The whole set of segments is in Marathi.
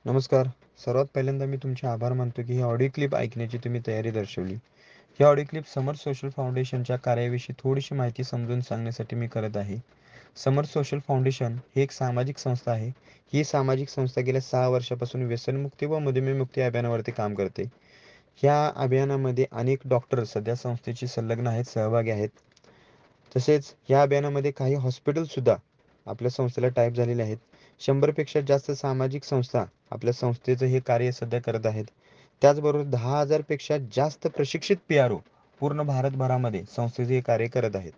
नमस्कार. सर्वात पहिल्यांदा मी तुमचे आभार मानतो, की ही ऑडिओ क्लिप ऐकण्याची तुम्ही तयारी दर्शवली. ही ऑडिओ क्लिप समर सोशल फाउंडेशनच्या कार्याविषयी थोडीशी माहिती समजून सांगण्यासाठी मी करत आहे. समर सोशल फाउंडेशन ही एक सामाजिक संस्था आहे. ही सामाजिक संस्था गेल्या 6 वर्षापासून व्यसनमुक्ती व मधुमेहमुक्ती अभियानावरती काम करते. ह्या अभियानामध्ये अनेक डॉक्टर सध्या संस्थेशी संलग्न आहेत, सहभागी आहेत. तसेच या अभियानामध्ये काही हॉस्पिटलसुद्धा आपल्या संस्थेला टाइप झालेले आहेत. 100 पेक्षा जास्त सामाजिक संस्था आपल्या संस्थेचं हे कार्य सध्या करत आहेत. त्याचबरोबर 10,000 पेक्षा जास्त प्रशिक्षित पी-आर-ओ पूर्ण भारतभरामध्ये संस्थेचे हे कार्य करत आहेत.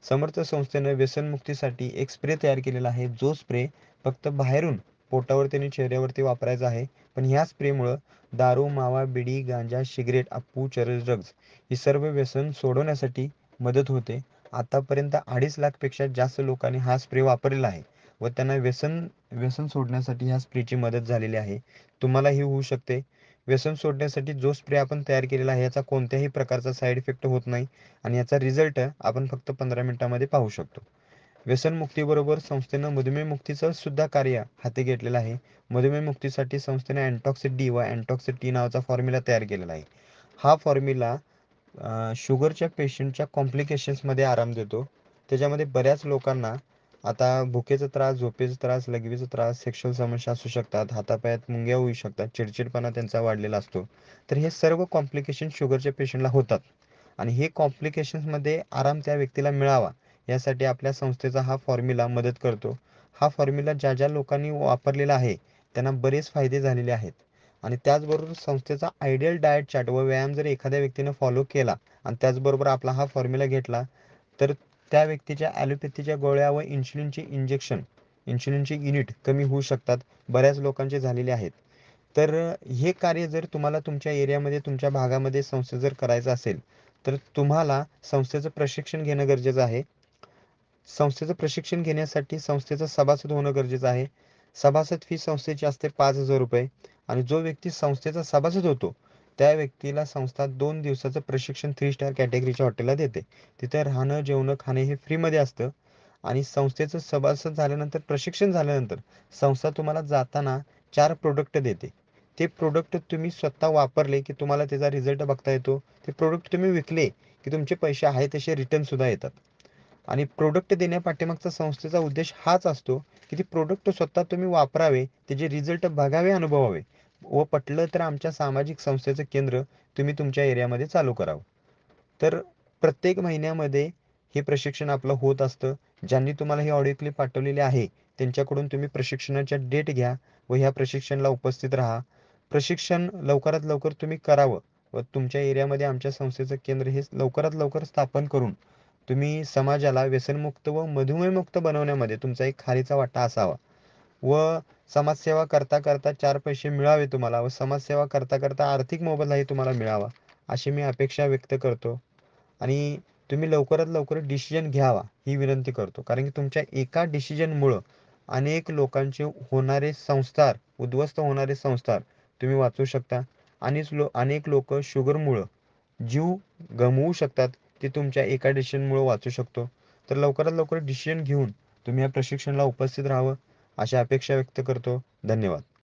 समर्थ संस्थेने व्यसनमुक्तीसाठी एक स्प्रे तयार केलेला आहे. जो स्प्रे फक्त बाहेरून पोटावरती आणि चेहऱ्यावरती वापरायचा आहे. पण ह्या स्प्रेमुळं दारू, मावा, बिडी, गांजा, सिगारेट, अफू, चरस, ड्रग्ज ही सर्व व्यसन सोडवण्यासाठी मदत होते. आतापर्यंत 2.5 लाखपेक्षा जास्त लोकांनी हा स्प्रे वापरलेला आहे व त्यांना व्यसन व्यसन सोडण्यासाठी ह्या स्प्रेची मदत झालेली आहे. तुम्हालाही होऊ शकते. व्यसन सोडण्यासाठी जो स्प्रे आपण तयार केलेला आहे याचा कोणत्याही प्रकारचा साईड इफेक्ट होत नाही आणि याचा रिझल्ट आपण फक्त 15 मिनिटांमध्ये पाहू शकतो. व्यसनमुक्तीबरोबर संस्थेनं मधुमेहमुक्तीचं सुद्धा कार्य हाती घेतलेलं आहे. मधुमेहमुक्तीसाठी संस्थेने अँटॉक्सिड डी व अँटॉक्सिड टी नावाचा फॉर्म्युला तयार केलेला आहे. हा फॉर्म्युला शुगरच्या पेशंटच्या कॉम्प्लिकेशन्समध्ये आराम देतो. त्याच्यामध्ये बऱ्याच लोकांना आता भुकेचा त्रास, झोपेचा त्रास, लघवीचा त्रास, सेक्शुअल समस्या असू शकतात, हातापायात मुंग्या होऊ शकतात, चिडचिडपणा त्यांचा वाढलेला असतो. तर हे सर्व कॉम्प्लिकेशन शुगरच्या पेशंटला होतात आणि हे कॉम्प्लिकेशन्समध्ये आराम त्या व्यक्तीला मिळावा यासाठी आपल्या संस्थेचा हा फॉर्म्युला मदत करतो. हा फॉर्म्युला ज्या लोकांनी वापरलेला आहे त्यांना बरेच फायदे झालेले आहेत. आणि त्याचबरोबर संस्थेचा आयडियल डाएट चार्ट व व्यायाम जर एखाद्या व्यक्तीने फॉलो केला आणि त्याचबरोबर आपला हा फॉर्म्युला घेतला, तर त्या व्यक्तीच्या ॲलोपॅथीच्या गोळ्या व इन्शुलिनची युनिट कमी होऊ शकतात. बऱ्याच लोकांचे झालेले आहेत. तर हे कार्य जर तुम्हाला तुमच्या एरियामध्ये, तुमच्या भागामध्ये संस्था जर करायचं असेल, तर तुम्हाला संस्थेचं प्रशिक्षण घेणं गरजेचं आहे. संस्थेचं प्रशिक्षण घेण्यासाठी संस्थेचा सभासद होणं गरजेचं आहे. सभासद फी संस्थेची असते ₹5,000 आणि जो व्यक्ती संस्थेचा सभासद होतो, त्या व्यक्तीला संस्था 2 दिवसाचं प्रशिक्षण 3 स्टार कॅटेगरीच्या हॉटेलला देते. तिथे राहणं, जेवणं, खाणे हे फ्रीमध्ये असतं आणि संस्थेचं सभासद झाल्यानंतर, प्रशिक्षण झाल्यानंतर संस्था तुम्हाला जाताना 4 प्रॉडक्ट देते. ते प्रॉडक्ट तुम्ही स्वतः वापरले, की तुम्हाला त्याचा रिझल्ट बघता येतो. ते प्रॉडक्ट तुम्ही विकले, की तुमचे पैसे आहे तसे रिटर्नसुद्धा येतात. आणि प्रॉडक्ट देण्यापाठीमागचा संस्थेचा उद्देश हाच असतो, की ती प्रॉडक्ट स्वतः तुम्ही वापरावे, त्याचे रिझल्ट बघावे, अनुभवावे व पटलं तर आमच्या सामाजिक संस्थेचं केंद्र तुम्ही तुमच्या एरियामध्ये चालू करावं. तर प्रत्येक महिन्यामध्ये हे प्रशिक्षण आपलं होत असतं. ज्यांनी तुम्हाला ही ऑडिओ क्लिप पाठवलेली आहे, त्यांच्याकडून तुम्ही प्रशिक्षणाच्या डेट घ्या व ह्या प्रशिक्षणाला उपस्थित राहा. प्रशिक्षण लवकरात लवकर तुम्ही करावं व तुमच्या एरियामध्ये आमच्या संस्थेचं केंद्र हे लवकरात लवकर स्थापन करून तुम्ही समाजाला व्यसनमुक्त व मधुमेहमुक्त बनवण्यामध्ये तुमचा एक खारीचा वाटा असावा व समाजसेवा करता करता 4 पैसे मिळावे तुम्हाला व समाजसेवा करता करता आर्थिक मोबदलाही तुम्हाला मिळावा, अशी मी अपेक्षा व्यक्त करतो. आणि तुम्ही लवकरात लवकर डिसिजन घ्यावा ही विनंती करतो. कारण की तुमच्या एका डिसिजनमुळं अनेक लोकांचे होणारे संस्कार, उद्ध्वस्त होणारे संस्कार तुम्ही वाचवू शकता. अनेक लोकं शुगरमुळं जीव गमवू शकतात. ते तुमच्या एका डिसिजनमुळं वाचू शकतो. तर लवकरात लवकर डिसिजन घेऊन तुम्ही या प्रशिक्षणाला उपस्थित राहावं, अशा अपेक्षा व्यक्त करतो. धन्यवाद.